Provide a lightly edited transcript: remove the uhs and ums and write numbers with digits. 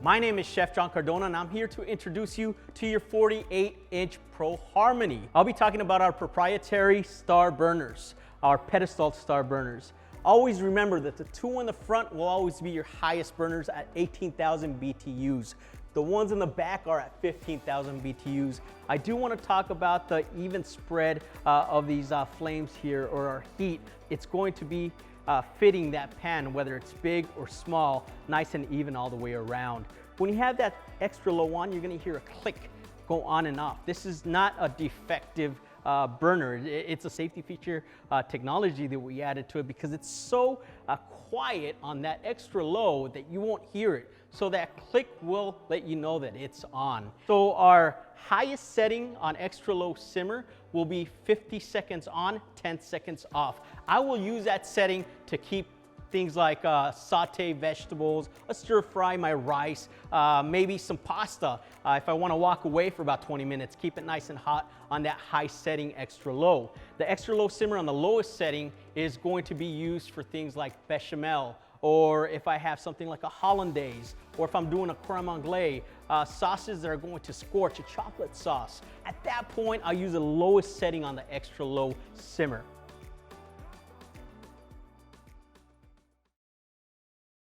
My name is Chef John Cardona and I'm here to introduce you to your 48-inch Pro Harmony. I'll be talking about our proprietary star burners, our Pedestal star burners. Always remember that the two in the front will always be your highest burners at 18,000 BTUs. The ones in the back are at 15,000 BTUs. I do want to talk about the even spread of these flames here, or our heat. It's going to be fitting that pan, whether it's big or small, nice and even all the way around. When you have that extra low on, you're going to hear a click go on and off. This is not a defective burner. It's a safety feature technology that we added to it because it's so quiet on that extra low that you won't hear it. So that click will let you know that it's on. So our highest setting on extra low simmer will be 50 seconds on, 10 seconds off. I will use that setting to keep things like saute vegetables, stir fry my rice, maybe some pasta. If I want to walk away for about 20 minutes, keep it nice and hot on that high setting extra low. The extra low simmer on the lowest setting is going to be used for things like bechamel, or if I have something like a hollandaise, or if I'm doing a creme anglaise, sauces that are going to scorch, a chocolate sauce. At that point, I'll use the lowest setting on the extra low simmer.